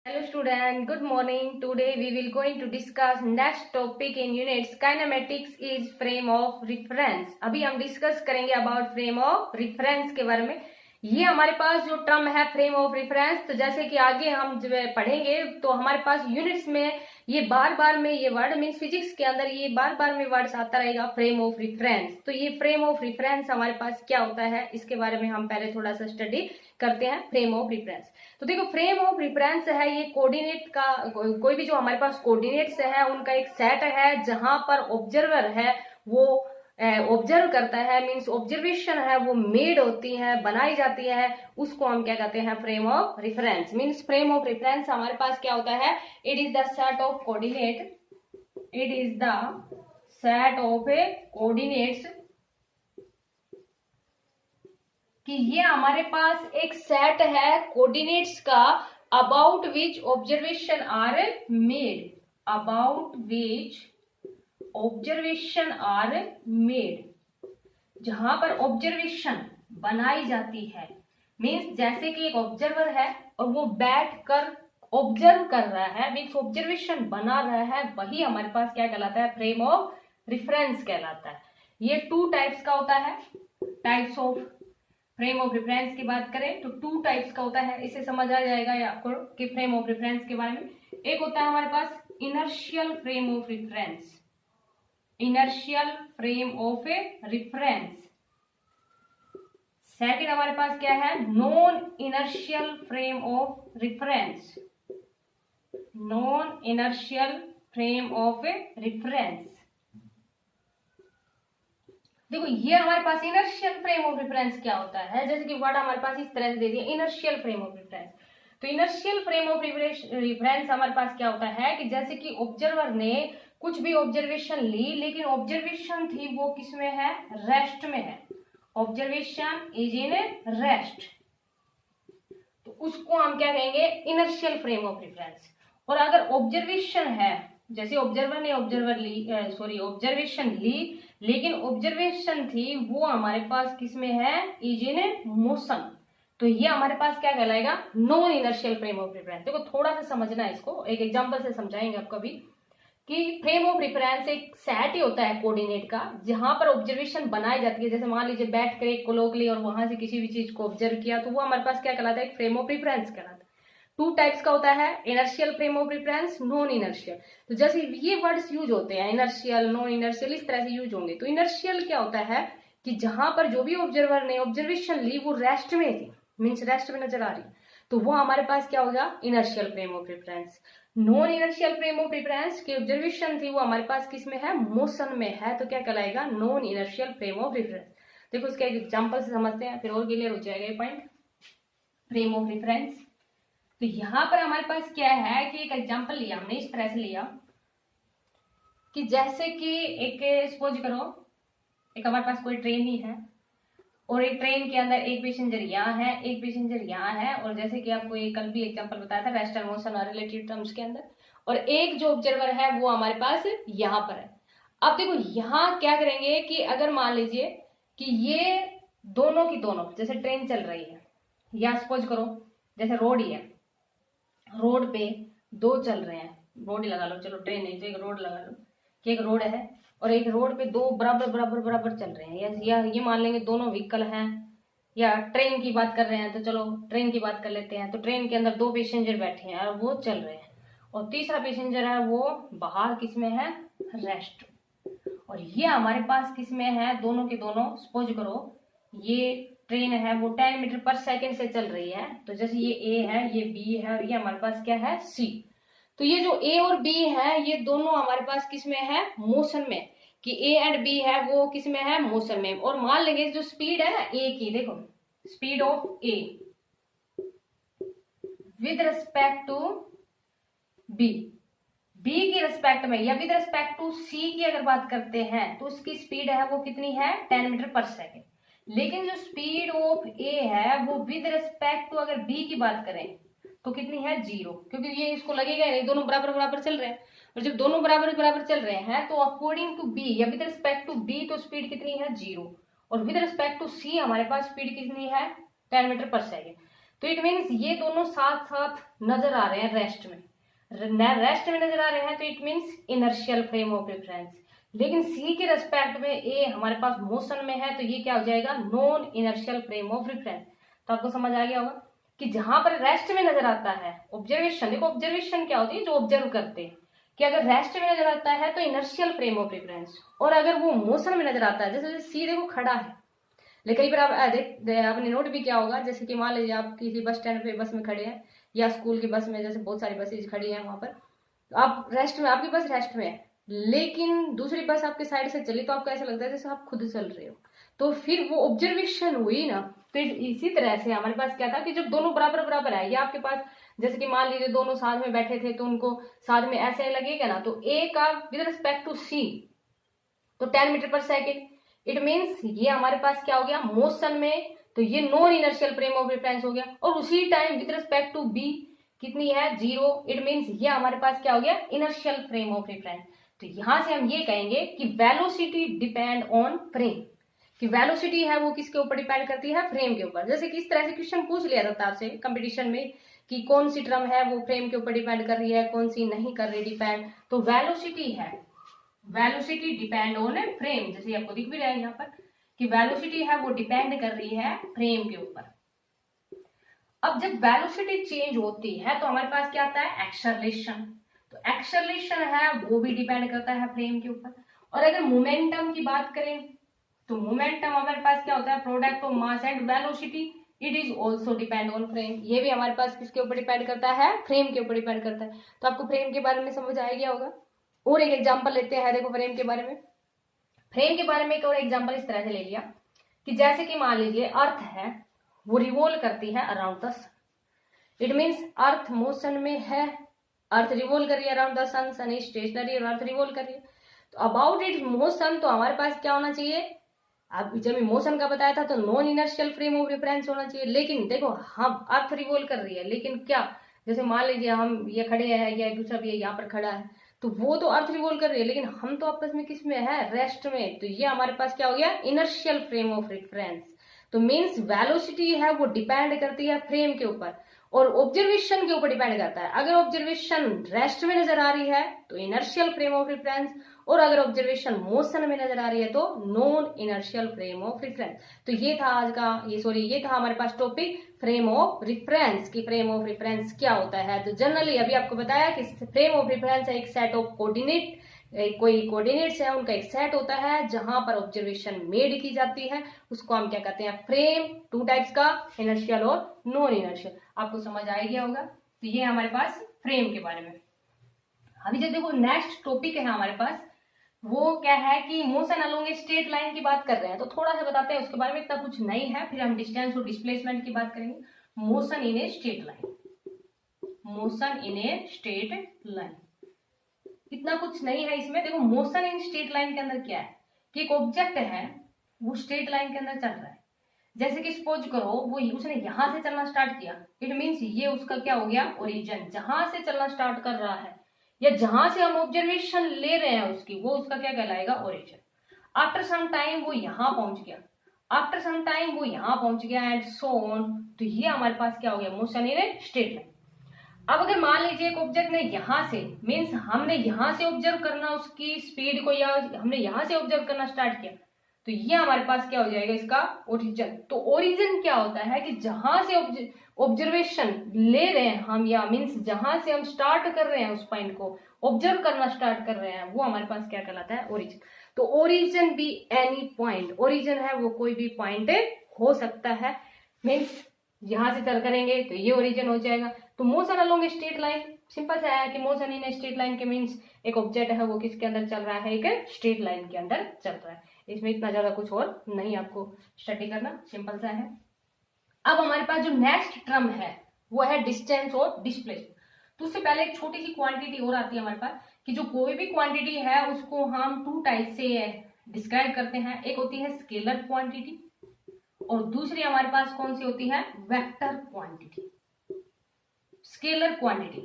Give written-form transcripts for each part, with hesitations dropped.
Hello student, good morning. Today we will going to discuss next topic in units kinematics is frame of reference. अभी हम discuss करेंगे about frame of reference के बारे में। ये हमारे पास जो टर्म है फ्रेम ऑफ रिफरेंस, तो जैसे कि आगे हम जब पढ़ेंगे तो हमारे पास यूनिट्स में ये बार बार में ये वर्ड मीन्स फिजिक्स के अंदर ये बार बार में वर्ड्स आता रहेगा फ्रेम ऑफ रिफरेंस। तो ये फ्रेम ऑफ रिफरेंस हमारे पास क्या होता है इसके बारे में हम पहले थोड़ा सा स्टडी करते हैं। फ्रेम ऑफ रिफरेंस, तो देखो फ्रेम ऑफ रिफरेंस है ये कोऑर्डिनेट का कोई भी जो हमारे पास कोऑर्डिनेट्स है उनका एक सेट है जहां पर ऑब्जर्वर है वो ऑब्जर्व करता है, मींस ऑब्जर्वेशन है वो मेड होती है, बनाई जाती है, उसको हम क्या कहते हैं frame of reference. Means frame of reference हमारे पास क्या होता है, it is the set of coordinate, it is the set of a coordinates, कि ये हमारे पास एक सेट है कोऑर्डिनेट्स का about which observation are made, about which observation are made, जहां पर ऑब्जर्वेशन बनाई जाती है। मीन्स जैसे कि एक ऑब्जर्वर है और वो बैठ कर ऑब्जर्व कर रहा है, मीन्स ऑब्जर्वेशन बना रहा है, वही हमारे पास क्या कहलाता है फ्रेम ऑफ रिफरेंस कहलाता है। ये टू टाइप्स का होता है। Types of frame of reference की बात करें तो टू टाइप्स का होता है, इससे समझ आ जाएगा या आपको कि फ्रेम ऑफ रेफरेंस के बारे में। एक होता है हमारे पास inertial frame of reference, inertial frame of a reference. Second हमारे पास क्या है, non inertial frame of reference, non inertial frame of a reference. देखो ये हमारे पास इनर्शियल फ्रेम ऑफ रेफरेंस क्या होता है, जैसे कि वर्ड हमारे पास इस तरह से दे दिया इनर्शियल फ्रेम ऑफ रेफरेंस। तो इनर्शियल फ्रेम ऑफ रेफरेंस हमारे पास क्या होता है कि जैसे कि ऑब्जर्वर ने कुछ भी ऑब्जर्वेशन ली, लेकिन ऑब्जर्वेशन थी वो किसमें है, रेस्ट में है, ऑब्जर्वेशन इज इन रेस्ट, तो उसको हम क्या कहेंगे इनर्शियल फ्रेम ऑफ रेफरेंस। और अगर ऑब्जर्वेशन है, जैसे ऑब्जर्वर ने ऑब्जर्वेशन ली लेकिन ऑब्जर्वेशन थी वो हमारे पास किसमें है, इज इन मोशन, तो ये हमारे पास क्या कहलाएगा, non inertial frame of reference. देखो थोड़ा सा समझना है इसको, एक एग्जांपल से समझाएंगे आपको भी कि फ्रेम ऑफ रेफरेंस एक सेट ही होता है कोऑर्डिनेट का जहां पर ऑब्जर्वेशन बनाई जाती है। जैसे मान लीजिए बैठ कर एक क्लॉक ली और वहां से किसी भी चीज को ऑब्जर्व किया, तो वो हमारे पास क्या कहलाता है, एक फ्रेम ऑफ रेफरेंस कहलाता है। टू टाइप्स का होता है, inertial frame of reference, non inertial. तो जैसे ये वर्ड्स यूज होते हैं इनर्शियल, नॉन इनर्शियल, इस तरह से यूज होंगे। तो इनर्शियल क्या होता है कि जहां पर जो भी ऑब्जर्वर ने ऑब्जर्वेशन ली वो रेस्ट में थी, मीन्स रेस्ट में नजर आ रही, तो वो हमारे पास क्या होगा, inertial frame of reference. Non inertial frame of reference की ऑब्जर्वेशन थी वो हमारे पास किसमें है, मोशन में है, तो क्या कहलाएगा, non inertial frame of reference. देखो इसका एक एग्जांपल से समझते हैं फिर और क्लियर हो जाएगा ये पॉइंट फ्रेम ऑफ रेफरेंस। तो यहां पर हमारे पास क्या है कि एक एग्जांपल लिया हमने, इस तरह से लिया कि जैसे कि एक सपोज करो एक हमारे पास कोई ट्रेन ही है और एक ट्रेन के अंदर एक पैसेंजर यहाँ है, एक पैसेंजर यहाँ है, और जैसे कि आपको ये कल भी एग्जांपल बताया था रेस्ट एंड मोशन और रिलेटिव टर्म्स के अंदर, और एक जो ऑब्जर्वर है वो हमारे पास यहाँ पर है। अब देखो यहाँ क्या करेंगे कि अगर मान लीजिए कि ये दोनों की दोनों जैसे ट्रेन चल रही है, या सपोज करो जैसे रोड ही है, रोड पे दो चल रहे हैं, रोड ही लगा लो, चलो ट्रेन नहीं तो एक रोड लगा लो कि एक रोड है और एक रोड पे दो बराबर बराबर बराबर चल रहे हैं, या ये मान लेंगे दोनों व्हीकल हैं, या ट्रेन की बात कर रहे हैं तो चलो ट्रेन की बात कर लेते हैं। तो ट्रेन के अंदर दो पैसेंजर बैठे हैं और वो चल रहे हैं, और तीसरा पैसेंजर है वो बाहर किसमें है, रेस्ट, और ये हमारे पास किसमें है, दोनों के दोनों सपोज करो ये ट्रेन है वो 10 मीटर पर सेकेंड से चल रही है, तो जैसे ये ए है ये बी है और ये हमारे पास क्या है, सी। तो ये जो ए और बी है ये दोनों हमारे पास किसमें है, मोशन में, कि ए एंड बी है वो किसमें है, मोशन में। और मान लेंगे जो स्पीड है ना ए की, देखो speed of A with respect to B, B की रिस्पेक्ट में या विद रिस्पेक्ट टू सी की अगर बात करते हैं तो उसकी स्पीड है वो कितनी है, 10 मीटर पर सेकेंड। लेकिन जो स्पीड ऑफ ए है वो विद रिस्पेक्ट टू अगर बी की बात करें तो कितनी है, 0, क्योंकि ये इसको लगेगा नहीं, दोनों बराबर बराबर चल रहे हैं, और जब दोनों बराबर बराबर चल रहे हैं तो अकॉर्डिंग टू बी या विद रिस्पेक्ट टू बी तो स्पीड कितनी है, 0, और विद रिस्पेक्ट टू सी हमारे पास स्पीड कितनी है, 10 मीटर पर सेकेंड। तो इट मीन्स ये दोनों साथ साथ नजर आ रहे हैं रेस्ट में, रेस्ट में नजर आ रहे हैं, तो it means inertial frame of reference. लेकिन सी के रेस्पेक्ट में ए हमारे पास मोशन में है, तो ये क्या हो जाएगा, non inertial frame of reference. तो आपको समझ आ गया होगा कि जहां पर रेस्ट में नजर आता है ऑब्जर्वेशन, देखो ऑब्जर्वेशन क्या होती है, जो ऑब्जर्व करते हैं, कि अगर रेस्ट में नजर आता है तो इनर्शियल फ्रेम ऑफ रेफरेंस, और अगर वो मोशन में नजर आता है, जैसे सी देखो खड़ा है, लेकिन कई बार आपने नोट भी किया होगा, जैसे कि मान लीजिए आप किसी बस स्टैंड पे बस में खड़े हैं या स्कूल की बस में, जैसे बहुत सारी बसेज खड़ी हैं वहां पर, तो आप रेस्ट में, आपकी बस रेस्ट में है, लेकिन दूसरी बस आपके साइड से चली तो आपको ऐसा लगता है जैसे आप खुद चल रहे हो, तो फिर वो ऑब्जर्वेशन हुई ना। फिर इसी तरह से हमारे पास क्या था कि जब दोनों बराबर बराबर है, या आपके पास जैसे कि मान लीजिए दोनों साथ में बैठे थे तो उनको साथ में ऐसे लगेगा ना, तो ए का विद रिस्पेक्ट टू सी तो 10 मीटर पर सेकेंड, इट मीन्स ये हमारे पास क्या हो गया, मोशन में, तो ये non inertial frame of reference हो गया। और उसी time with respect to B कितनी है, 0, इट मीन्स ये हमारे पास क्या हो गया, इनर्शियल फ्रेम ऑफ रेफरेंस। तो यहां से हम ये कहेंगे कि वेलोसिटी डिपेंड ऑन फ्रेम, कि वेलोसिटी है वो किसके ऊपर डिपेंड करती है, फ्रेम के ऊपर। जैसे कि इस तरह से क्वेश्चन पूछ लिया जाता है आपसे कंपटीशन में कि कौन सी टर्म है वो फ्रेम के ऊपर डिपेंड कर रही है, कौन सी नहीं कर रही डिपेंड, तो वेलोसिटी है, वेलोसिटी डिपेंड ऑन फ्रेम, जैसे आपको दिख भी रहा है यहाँ पर कि वेलोसिटी है वो डिपेंड कर रही है फ्रेम के ऊपर। अब जब वेलोसिटी चेंज होती है तो हमारे पास क्या आता है, एक्सेलरेशन, तो एक्सेलरेशन है वो भी डिपेंड करता है फ्रेम के ऊपर। और अगर मोमेंटम की बात करें तो मोमेंटम हमारे पास क्या होता है, product of mass and velocity, it is also depend on frame, ये भी हमारे पास किसके ऊपर डिपेंड करता है, फ्रेम के ऊपर डिपेंड करता है। तो आपको फ्रेम के बारे में समझ आ गया होगा। और एक एग्जांपल लेते हैं, देखो फ्रेम के बारे में, फ्रेम के बारे में एक और एग्जांपल इस तरह से ले लिया कि जैसे कि मान लीजिए अर्थ है वो रिवॉल्व करती है around the sun, it means earth motion में है, अर्थ रिवॉल्व कर रही है around the sun, sun is stationary और अर्थ रिवॉल्व कर रही है। तो अबाउट इट मोशन, तो हमारे पास क्या होना चाहिए, अब जब मोशन का बताया था तो non inertial frame of reference होना चाहिए। लेकिन देखो हम अर्थ रिवॉल्व कर रही है, लेकिन क्या, जैसे मान लीजिए हम ये खड़े हैं या दूसरा भी यहाँ पर खड़ा है, तो वो तो अर्थ रिवॉल्व कर रही है, लेकिन हम तो आपस में किस में है, रेस्ट में, तो ये हमारे पास क्या हो गया, इनर्शियल फ्रेम ऑफ रेफरेंस। तो मीन्स वेलोसिटी है वो डिपेंड करती है फ्रेम के ऊपर और ऑब्जर्वेशन के ऊपर डिपेंड करता है। अगर ऑब्जर्वेशन रेस्ट में नजर आ रही है तो इनर्शियल फ्रेम ऑफ रेफरेंस, और अगर ऑब्जर्वेशन मोशन में नजर आ रही है तो non inertial frame of reference. तो ये था आज का, ये था हमारे पास टॉपिक फ्रेम ऑफ रेफरेंस, की फ्रेम ऑफ रेफरेंस क्या होता है। तो जनरली अभी आपको बताया कि फ्रेम ऑफ रेफरेंस एक सेट ऑफ कोऑर्डिनेट, कोई कोऑर्डिनेट्स है उनका एक सेट होता है जहां पर ऑब्जर्वेशन मेड की जाती है, उसको हम क्या कहते हैं, फ्रेम। 2 टाइप्स का, इनर्शियल और नॉन इनर्शियल, आपको समझ आ गया होगा। तो ये हमारे पास फ्रेम के बारे में। अभी जब देखो नेक्स्ट टॉपिक है हमारे पास, वो क्या है कि मोशन अलोंग ए स्ट्रेट लाइन की बात कर रहे हैं, तो थोड़ा सा बताते हैं उसके बारे में, इतना कुछ नहीं है, फिर हम डिस्टेंस और डिस्प्लेसमेंट की बात करेंगे। Motion in a straight line, motion in a straight line, इतना कुछ नहीं है इसमें। देखो मोशन इन स्ट्रेट लाइन के अंदर क्या है कि एक ऑब्जेक्ट है वो स्ट्रेट लाइन के अंदर चल रहा है, जैसे कि सपोज करो वो उसने यहां से चलना स्टार्ट किया, इट मीन्स ये उसका क्या हो गया, ओरिजिन, जहां से चलना स्टार्ट कर रहा है या जहां से हम ऑब्जर्वेशन ले रहे हैं उसकी, वो उसका क्या कहलाएगा, ओरिजिन। आफ्टर सम टाइम वो यहां पहुंच गया, आफ्टर सम टाइम वो यहां पहुंच गया एंड सो ऑन, तो ये हमारे पास क्या हो गया, motion in a straight line. अब अगर मान लीजिए एक ऑब्जेक्ट ने यहां से, मीन्स हमने यहां से ऑब्जर्व करना उसकी स्पीड को, या हमने यहां से ऑब्जर्व करना स्टार्ट किया, तो ये हमारे पास क्या हो जाएगा, इसका ओरिजिन। तो ओरिजिन क्या होता है कि जहां से ऑब्जर्वेशन ले रहे हैं हम, या मीन्स जहां से हम स्टार्ट कर रहे हैं उस पॉइंट को ऑब्जर्व करना स्टार्ट कर रहे हैं, वो हमारे पास क्या कहलाता है, ओरिजिन। तो ओरिजिन भी एनी पॉइंट, ओरिजिन है वो कोई भी पॉइंट हो सकता है, मीन्स यहां से चल करेंगे तो ये ओरिजिन हो जाएगा। तो motion along straight line simple सा है कि मोशन इन स्ट्रेट लाइन के मीन्स एक ऑब्जेक्ट है वो किसके अंदर चल रहा है, एक स्ट्रेट लाइन के अंदर चल रहा है। इसमें इतना ज्यादा कुछ और नहीं आपको स्टडी करना, सिंपल सा है। अब हमारे पास जो नेक्स्ट टर्म है वो है डिस्टेंस और डिस्प्लेसमेंट। तो उससे पहले एक छोटी सी क्वांटिटी और आती है हमारे पास कि जो कोई भी क्वांटिटी है उसको हम 2 टाइप से डिस्क्राइब करते हैं। एक होती है स्केलर क्वांटिटी और दूसरी हमारे पास कौन सी होती है, vector quantity. Scalar quantity,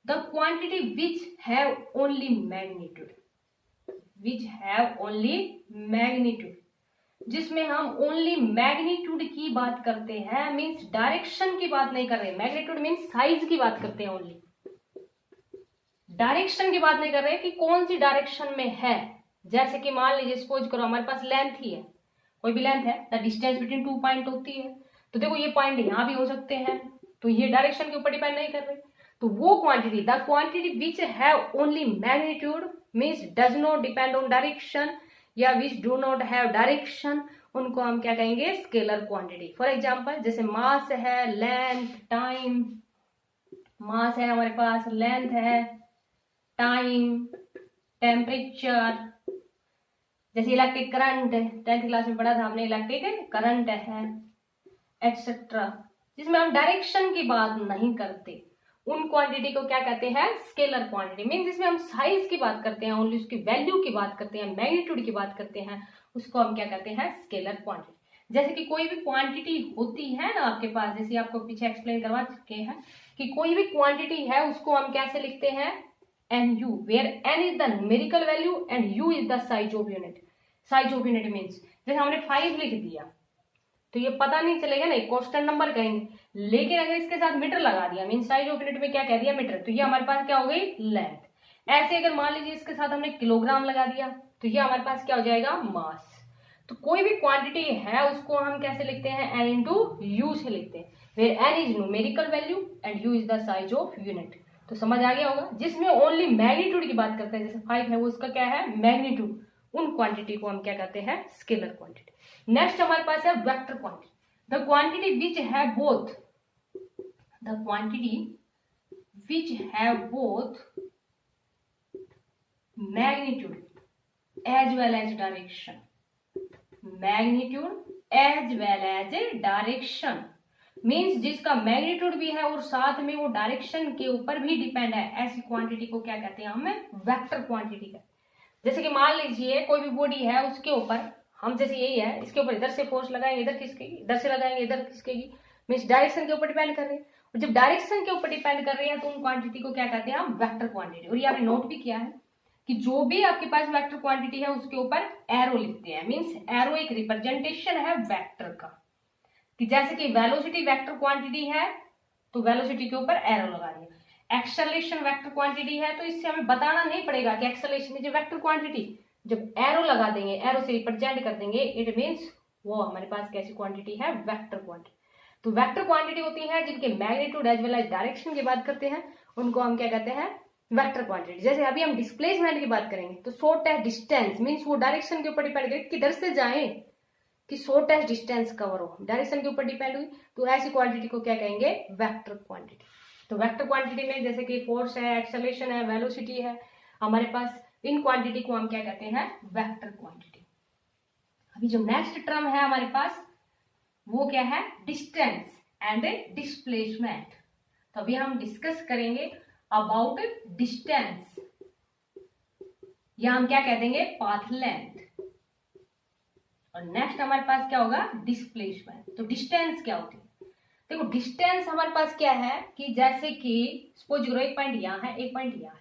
the quantity which have only magnitude, which have only magnitude, जिसमें हम ओनली मैग्नीट्यूड की बात करते हैं, मींस डायरेक्शन की बात नहीं कर रहे। मैग्नीट्यूड मींस साइज की बात करते हैं, ओनली डायरेक्शन की बात नहीं कर रहे कि कौन सी डायरेक्शन में है। जैसे कि मान लीजिए सपोज करो हमारे पास लेंथ ही है, कोई भी लेंथ है, द डिस्टेंस बिटवीन 2 पॉइंट होती है। तो देखो ये पॉइंट यहाँ भी हो सकते हैं, तो ये डायरेक्शन के ऊपर डिपेंड नहीं कर रहे। तो वो quantity, the quantity which have only magnitude means does not depend on direction, या which do not have direction, उनको हम क्या कहेंगे, स्केलर क्वांटिटी। फॉर एग्जांपल जैसे मास है, लेंथ, टाइम, मास है हमारे पास, लेंथ है, टाइम, टेम्परेचर, जैसे इलेक्ट्रिक करंट, 10th क्लास में पढ़ा था हमने, इलेक्ट्रिक करंट है, एक्सेट्रा, जिसमें हम डायरेक्शन की बात नहीं करते। उन क्वांटिटी को क्या कहते हैं, स्केलर क्वांटिटी। मीन जिसमें हम साइज की बात करते हैं, ओनली उसकी वैल्यू की बात करते हैं, मैग्नीट्यूड की बात करते हैं, उसको हम क्या कहते हैं, स्केलर क्वांटिटी। जैसे कि कोई भी क्वांटिटी होती है ना आपके पास, जैसे आपको पीछे एक्सप्लेन करवा चुके हैं कि कोई भी क्वांटिटी है उसको हम कैसे लिखते हैं, NU, where n is the numerical value and U is the size of unit. Size of unit means जैसे हमने 5 लिख दिया तो ये पता नहीं चलेगा ना, कांस्टेंट नंबर कहेंगे, लेकिन अगर इसके साथ मीटर लगा दिया, मीन साइज ऑफ यूनिट में क्या कह दिया, मीटर, तो ये हमारे पास क्या हो गई, लेंथ। ऐसे अगर मान लीजिए इसके साथ हमने किलोग्राम लगा दिया तो ये हमारे पास क्या हो जाएगा, मास। तो कोई भी क्वांटिटी है उसको हम कैसे लिखते हैं, n इंटू यू से लिखते हैं, where n is numerical value and U is the size of unit। तो समझ आ गया होगा। जिसमें ओनली मैग्नीट्यूड की बात करते हैं, जैसे 5 है वो उसका क्या है, मैग्नीट्यूड, उन क्वांटिटी को हम क्या कहते हैं, स्केलर क्वांटिटी। नेक्स्ट हमारे पास है vector quantity, the quantity which है both, the quantity which have both magnitude as well as direction, magnitude as well as direction, means जिसका मैग्नीट्यूड भी है और साथ में वो डायरेक्शन के ऊपर भी डिपेंड है, ऐसी क्वांटिटी को क्या कहते हैं, हमें वेक्टर क्वांटिटी कहते हैं। जैसे कि मान लीजिए कोई भी बॉडी है, उसके ऊपर हम, जैसे यही है, इसके ऊपर इधर से फोर्स लगाएंगे, इधर खिसकेगी, इधर से लगाएंगे, इधर खिसकेगी, मीन्स डायरेक्शन के ऊपर डिपेंड कर रही है। और जब डायरेक्शन के ऊपर डिपेंड कर रही है तो उन क्वांटिटी को क्या कहते हैं, हम वेक्टर क्वांटिटी। और ये आपने नोट भी किया है कि जो भी आपके पास वेक्टर क्वांटिटी है उसके ऊपर एरो लिखते हैं, मीन्स एरो एक रिप्रेजेंटेशन है वेक्टर का, कि जैसे कि वेलोसिटी वेक्टर क्वांटिटी है तो वेलोसिटी के ऊपर एरो लगा दिया, एक्सेलरेशन वेक्टर क्वांटिटी है तो इससे हमें बताना नहीं पड़ेगा कि एक्सेलरेशन इज वेक्टर क्वांटिटी, जब एरो लगा देंगे, एरो से रिप्रेजेंट कर देंगे, इट मींस वो हमारे पास कैसी क्वांटिटी है, वेक्टर क्वांटिटी। तो वेक्टर क्वांटिटी होती है जिनके magnitude as well as direction की बात करते हैं, उनको हम क्या कहते हैं, वेक्टर क्वांटिटी। जैसे अभी हम डिस्प्लेसमेंट की बात करेंगे तो शॉर्टेस्ट डिस्टेंस मींस वो डायरेक्शन के ऊपर डिपेंड करे किधर से जाए, कि शॉर्टेस्ट डिस्टेंस कवर हो, डायरेक्शन के ऊपर डिपेंड हुई, तो ऐसी क्वांटिटी को क्या कहेंगे, वेक्टर क्वांटिटी। तो वेक्टर क्वांटिटी में जैसे कि फोर्स है, एक्सेलरेशन है, वेलोसिटी है हमारे पास, इन क्वांटिटी को हम क्या कहते हैं, वेक्टर क्वांटिटी। अभी जो नेक्स्ट टर्म है हमारे पास वो क्या है, डिस्टेंस एंड डिस्प्लेसमेंट। तो अभी हम डिस्कस करेंगे अबाउट डिस्टेंस, या हम क्या कह देंगे, पाथ लेंथ। और नेक्स्ट हमारे पास क्या होगा, डिस्प्लेसमेंट। तो डिस्टेंस क्या होती है, देखो डिस्टेंस हमारे पास क्या है कि जैसे कि सपोज करो एक पॉइंट यहाँ है, एक पॉइंट यहाँ है,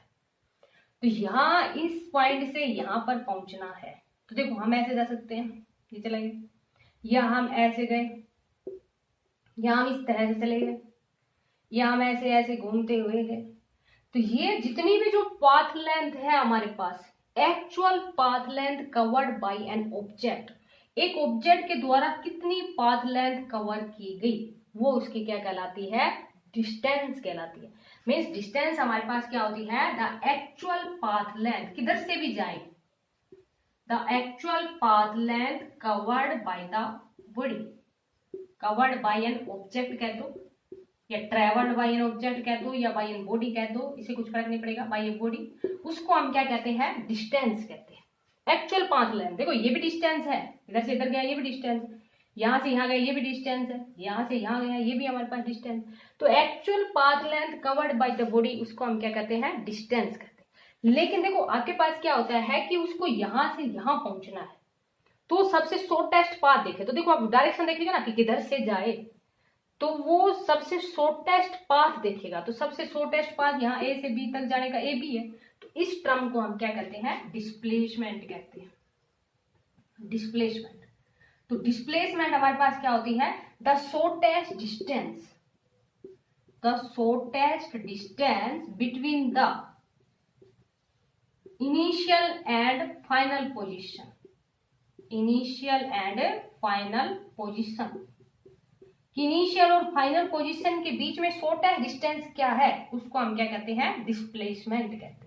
तो यहाँ इस पॉइंट से यहाँ पर पहुंचना है, तो देखो हम ऐसे जा सकते हैं, ये चले गए, या हम ऐसे गए, या हम इस तरह से चले गए, या हम ऐसे ऐसे घूमते हुए गए। तो ये जितनी भी जो पाथ लेंथ है हमारे पास, actual path length covered by an object, एक ऑब्जेक्ट के द्वारा कितनी पाथ लेंथ कवर की गई, वो उसकी क्या कहलाती है, डिस्टेंस कहलाती है। मींस डिस्टेंस हमारे पास क्या होती है, द एक्चुअल पाथ लेंथ, किधर से भी जाए, the actual path length covered by the body, covered by an object कह दो, या ट्रेवल्ड बाय एन ऑब्जेक्ट कह दो, या बाय एन बॉडी कह दो, इसे कुछ फर्क नहीं पड़ेगा, बाय ए बॉडी, उसको हम क्या कहते हैं, डिस्टेंस कहते हैं। एक्चुअल पाथ लेंथ, देखो ये भी डिस्टेंस है, इधर से इधर गया ये भी डिस्टेंस है, यहाँ से यहाँ गया ये भी डिस्टेंस है, यहाँ से यहाँ गया ये भी हमारे पास डिस्टेंस। तो actual path length covered by the body, उसको हम क्या कहते हैं, डिस्टेंस कहते हैं। लेकिन देखो आपके पास क्या होता है कि उसको यहाँ से यहाँ पहुंचना है, तो सबसे शॉर्टेस्ट पाथ देखे, तो देखो आप डायरेक्शन देखिएगा ना कि किधर से जाए, तो वो सबसे शॉर्टेस्ट पाथ देखेगा, तो सबसे शॉर्टेस्ट पाथ यहाँ ए से बी तक जाने का ए बी है, तो इस टर्म को हम क्या कहते हैं, डिस्प्लेसमेंट कहते हैं, डिस्प्लेसमेंट। तो डिस्प्लेसमेंट हमारे पास क्या होती है, the shortest distance between the initial and final position. Initial और फाइनल पोजीशन के बीच में शॉर्टेस्ट डिस्टेंस क्या है, उसको हम क्या कहते हैं, डिस्प्लेसमेंट कहते हैं।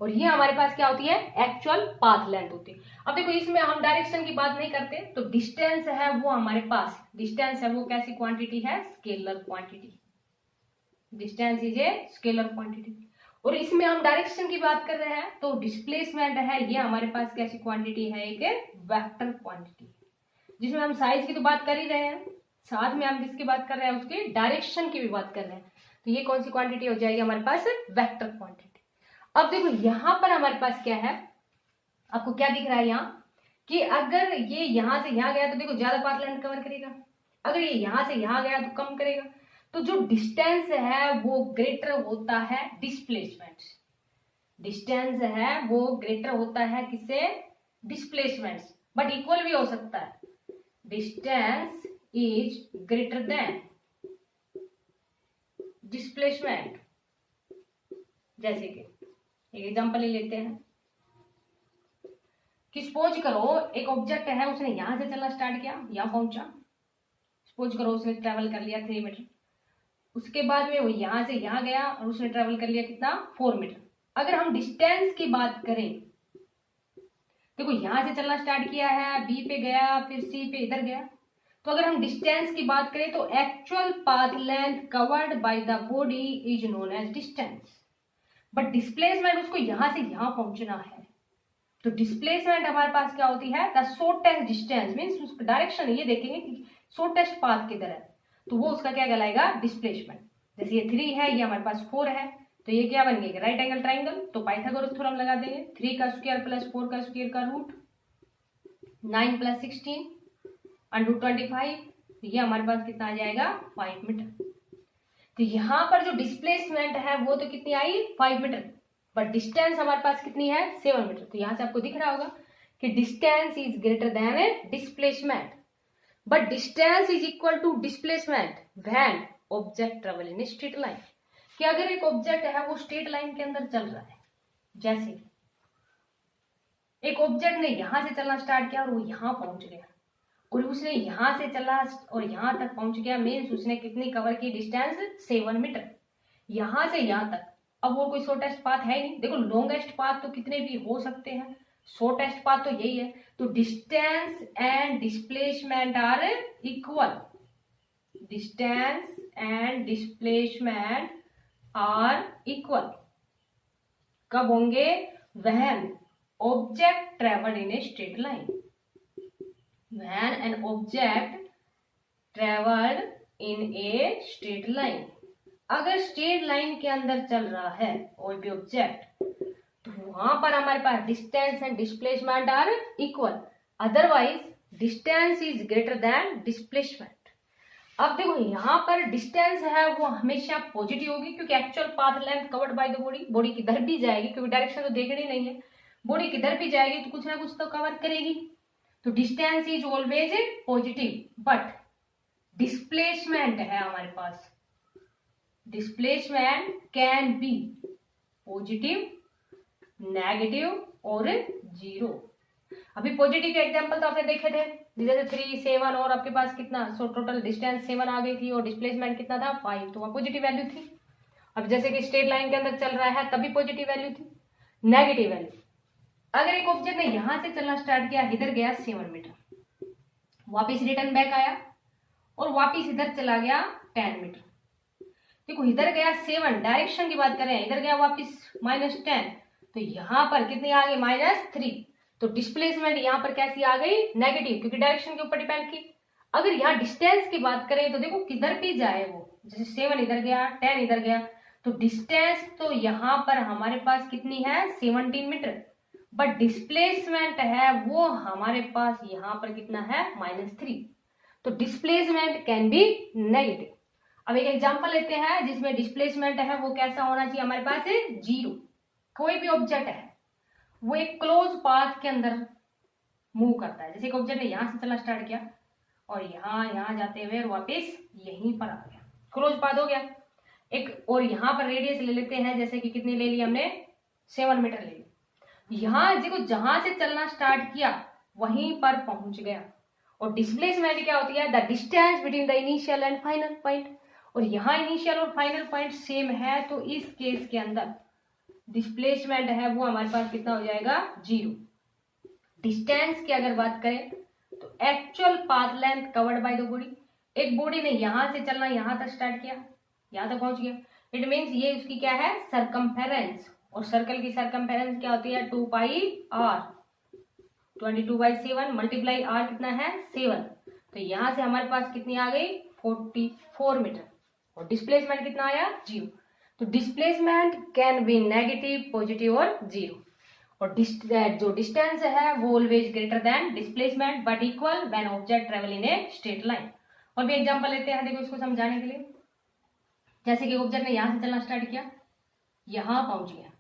और ये हमारे पास क्या होती है, एक्चुअल पाथ लेंथ होती है। अब देखो इसमें हम डायरेक्शन की बात नहीं करते, तो डिस्टेंस है वो हमारे पास, डिस्टेंस है वो कैसी क्वांटिटी है, scalar quantity. Distance is a scalar quantity. और इसमें हम डायरेक्शन की बात कर रहे हैं, तो डिस्प्लेसमेंट है ये हमारे पास कैसी क्वांटिटी है, एक वेक्टर क्वांटिटी, जिसमें हम साइज की तो बात कर ही रहे हैं, साथ में हम जिसकी बात कर रहे हैं उसकी डायरेक्शन की भी बात कर रहे हैं। तो ये कौन सी क्वांटिटी हो जाएगी हमारे पास, वेक्टर क्वांटिटी। अब देखो यहां पर हमारे पास क्या है, आपको क्या दिख रहा है यहाँ, कि अगर ये यहां से यहां गया तो देखो ज्यादा पाथ लेंथ कवर करेगा, अगर ये यहां से यहां गया तो कम करेगा। तो जो डिस्टेंस है वो ग्रेटर होता है डिस्प्लेसमेंट, डिस्टेंस है वो ग्रेटर होता है किससे, डिस्प्लेसमेंट, बट इक्वल भी हो सकता है। Distance is greater than displacement. जैसे कि एक एग्जांपल ले लेते हैं कि सपोज करो एक ऑब्जेक्ट है, उसने यहां से चलना स्टार्ट किया, यहां पहुंचा, सपोज करो उसने ट्रेवल कर लिया 3 मीटर, उसके बाद में वो यहां से यहां गया और उसने ट्रेवल कर लिया कितना, 4 मीटर। अगर हम डिस्टेंस की बात करें, देखो यहां से चलना स्टार्ट किया है, बी पे गया, फिर सी पे इधर गया, तो अगर हम डिस्टेंस की बात करें तो actual path length covered by the body is known as distance, but displacement उसको यहां से यहां पहुंचना है। तो डिस्प्लेसमेंट हमारे पास क्या होती है, द शॉर्टेस्ट डिस्टेंस, मींस उसका डायरेक्शन ये देखेंगे कि शॉर्टेस्ट पाथ किधर है, तो वो उसका क्या कहलाएगा, डिस्प्लेसमेंट। जैसे ये 3 है, ये हमारे पास 4 है, तो ये क्या बन गया, राइट एंगल ट्राइंगल। तो पाइथागोरस थ्योरम लगा देंगे, 3 का स्क्वायर प्लस 4 का स्क्वायर का रूट, 9 प्लस 16 अंडर 25, ये हमारे पास कितना आ जाएगा, 5 मीटर। तो यहाँ पर जो डिस्प्लेसमेंट है वो तो कितनी आई, 5 मीटर, बट डिस्टेंस हमारे पास कितनी है, 7 मीटर। तो यहाँ से आपको दिख रहा होगा कि distance is greater than displacement, but distance is equal to displacement when object travel in straight line. कि अगर एक ऑब्जेक्ट है वो स्ट्रेट लाइन के अंदर चल रहा है, जैसे एक ऑब्जेक्ट ने यहां से चलना स्टार्ट किया और वो यहां पहुंच गया, और उसने यहां से चला और यहां तक पहुंच गया, मीन्स उसने कितनी कवर की डिस्टेंस, 7 मीटर, यहां से यहां तक। अब वो कोई शॉर्टेस्ट पाथ है नहीं, देखो लॉन्गेस्ट पाथ तो कितने भी हो सकते हैं, शॉर्टेस्ट पाथ तो यही है। तो distance and displacement are equal, distance and displacement are equal कब होंगे, when object travel in a straight line, when an object traveled in a straight line। अगर स्ट्रेट लाइन के अंदर चल रहा है कोई भी ऑब्जेक्ट, तो वहां पर हमारे पास distance and displacement are equal, otherwise distance is greater than displacement. अब देखो यहाँ पर डिस्टेंस है वो हमेशा पॉजिटिव होगी, क्योंकि actual path length covered by the body, body किधर भी जाएगी, क्योंकि डायरेक्शन तो देखनी नहीं है, बॉडी किधर भी जाएगी तो कुछ ना कुछ तो कवर करेगी। तो distance is always positive, but displacement है हमारे पास, displacement can be positive, negative और 0। अभी पॉजिटिव के एग्जांपल तो आपने देखे थे, जैसे 3, 7 और आपके पास कितना, सो टोटल डिस्टेंस 7 आ गई थी और डिस्प्लेसमेंट कितना था, 5, तो वहां पॉजिटिव वैल्यू थी। अब जैसे कि स्ट्रेट लाइन के अंदर चल रहा है तभी पॉजिटिव वैल्यू थी। नेगेटिव वैल्यू, अगर एक ऑब्जेक्ट ने यहां से चलना स्टार्ट किया, इधर गया 7 मीटर, वापिस रिटर्न बैक आया और वापिस इधर चला गया 10 मीटर, देखो इधर गया 7, डायरेक्शन की बात करें, इधर गया वापिस -10, तो यहां पर कितनी आ गई, -3। तो डिस्प्लेसमेंट यहां पर कैसी आ गई, नेगेटिव, क्योंकि डायरेक्शन के ऊपर डिपेंड की। अगर यहाँ डिस्टेंस की बात करें तो देखो किधर भी जाए वो, जैसे 7 इधर गया, 10 इधर गया, तो डिस्टेंस तो यहाँ पर हमारे पास कितनी है, 17 मीटर, बट डिस्प्लेसमेंट है वो हमारे पास यहाँ पर कितना है, -3। तो डिस्प्लेसमेंट कैन बी नेगेटिव। अब एक एग्जांपल लेते हैं जिसमें डिस्प्लेसमेंट है वो कैसा होना चाहिए हमारे पास, 0। कोई भी ऑब्जेक्ट है वो एक क्लोज पाथ के अंदर मूव करता है, जैसे एक ऑब्जेक्ट ने यहां से चलना स्टार्ट किया, और यहाँ जाते हुए वापस यहीं पर आ गया, क्लोज पाथ हो गया एक। और यहाँ पर रेडियस ले लेते हैं, जैसे कि कितनी ले ली हमने, 7 मीटर ले ली। यहाँ देखो जहां से चलना स्टार्ट किया वहीं पर पहुंच गया। और डिस्प्लेसमेंट क्या होती है, the distance between the initial and final point. और यहाँ इनिशियल और फाइनल पॉइंट सेम है, तो इस केस के अंदर डिस्प्लेसमेंट है वो हमारे पास कितना हो जाएगा, 0। डिस्टेंस की अगर बात करें तो actual path length covered by the body, एक बॉडी ने यहां से चलना यहां तक स्टार्ट किया, यहां तक पहुंच गया, इट मीन्स ये उसकी क्या है, सरकमफेरेंस। और सर्कल की सरकमफेरेंस क्या होती है, 2 पाई r, 22/7 मल्टीप्लाई r कितना है, 7। तो यहां से हमारे पास कितनी आ गई, 44 मीटर। और डिस्प्लेसमेंट कितना आया, 0। तो displacement can B negative, positive और 0। और जो डिस्टेंस है वो always greater than displacement but equal when object travel in a straight line. और भी एग्जांपल लेते हैं, देखो इसको समझाने के लिए। जैसे कि ऑब्जेक्ट ने यहां से चलना स्टार्ट किया, यहां पहुंच गया,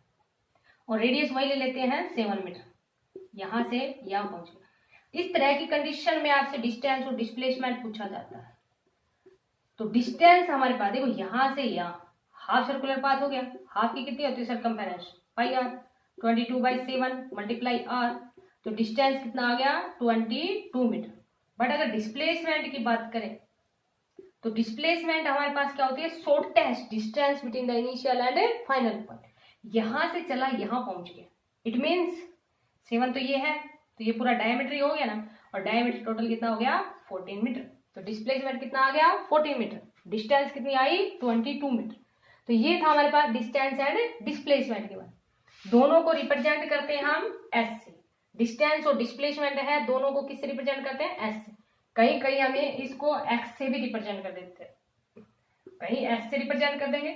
और रेडियस वही ले लेते हैं 7 मीटर, यहां से यहां पहुंच गया। इस तरह की कंडीशन में आपसे डिस्टेंस और डिस्प्लेसमेंट पूछा जाता है। तो डिस्टेंस हमारे पास देखो यहां से यहां हाफ सर्कुलर पाथ हो गया, हाफ की कितनी होती है सरकमफेरेंस, पाई r, 22/7 मल्टीप्लाई r। तो डिस्टेंस कितना आ गया, 22 मीटर। बट अगर डिस्प्लेसमेंट की बात करें तो डिस्प्लेसमेंट हमारे पास क्या होती है, shortest distance between the initial and final point. यहां से चला यहां पहुंच गया, इट मीन्स 7 तो ये है, तो ये पूरा डायमीटर हो गया ना, और डायमीटर टोटल कितना हो गया, 14 मीटर। तो डिस्प्लेसमेंट कितना आ गया, 14 मीटर। डिस्टेंस कितनी आई, 22 मीटर। तो ये था हमारे पास डिस्टेंस एंड डिस्प्लेसमेंट के बाद। दोनों को रिप्रेजेंट करते हैं हम एस से। डिस्टेंस और डिस्प्लेसमेंट है, दोनों को किससे रिप्रेजेंट करते हैं, एस से। कहीं कहीं हमें इसको एक्स से भी रिप्रेजेंट कर देते हैं, कहीं एस से रिप्रेजेंट कर देंगे,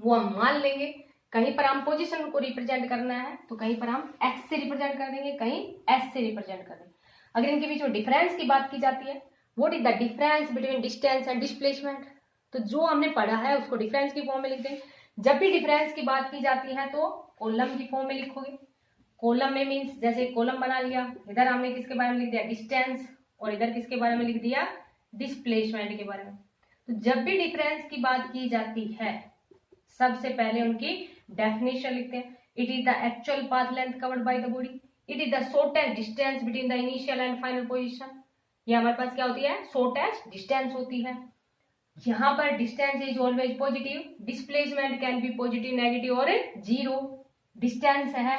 वो हम मान लेंगे। कहीं पर हम पोजीशन को रिप्रेजेंट करना है तो कहीं पर हम एक्स से रिप्रेजेंट कर देंगे, कहीं एस से रिप्रेजेंट कर देंगे। अगर इनके बीच में डिफरेंस की बात की जाती है, what is the difference between distance and displacement, तो जो हमने पढ़ा है उसको डिफरेंस की फॉर्म में लिख देंगे। जब भी डिफरेंस की बात की जाती है तो कॉलम की फॉर्म में लिखोगे। कॉलम में मीन्स जैसे कॉलम बना लिया, इधर हमने किसके बारे में लिख दिया, डिस्टेंस, और इधर किसके बारे में लिख दिया, डिस्प्लेसमेंट के बारे में। तो जब भी डिफरेंस की बात की जाती है सबसे पहले उनकी डेफिनेशन लिखते हैं। It is the actual path length covered by the body, it is the shortest distance between the initial and final position. ये हमारे पास क्या होती है, शॉर्टेस्ट डिस्टेंस होती है। यहाँ पर distance is always positive, displacement can be positive, negative और 0। डिस्टेंस है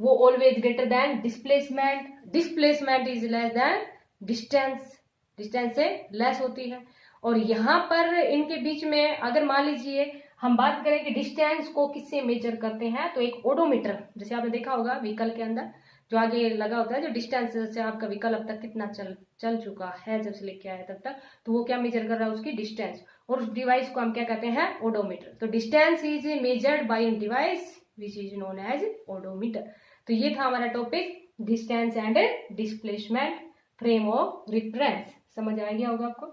वो always greater than displacement, displacement is less than distance, distance से लेस होती है। और यहाँ पर इनके बीच में अगर मान लीजिए हम बात करें कि डिस्टेंस को किससे मेजर करते हैं, तो एक ओडोमीटर, जैसे आपने देखा होगा व्हीकल के अंदर जो आगे लगा होता है, जो डिस्टेंस से आपका व्हीकल अब तक कितना चल चुका है जब से लेके आया तब तक, तो वो क्या मेजर कर रहा है, उसकी डिस्टेंस। और उस डिवाइस को हम क्या कहते हैं, ओडोमीटर। तो distance is measured by device which is known as odometer. तो ये था हमारा topic, distance and displacement frame of reference. समझ आ गया होगा आपको।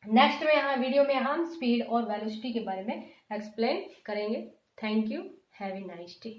नेक्स्ट में यहाँ वीडियो में हम स्पीड और वेलोसिटी के बारे में एक्सप्लेन करेंगे। Thank you, have a nice day.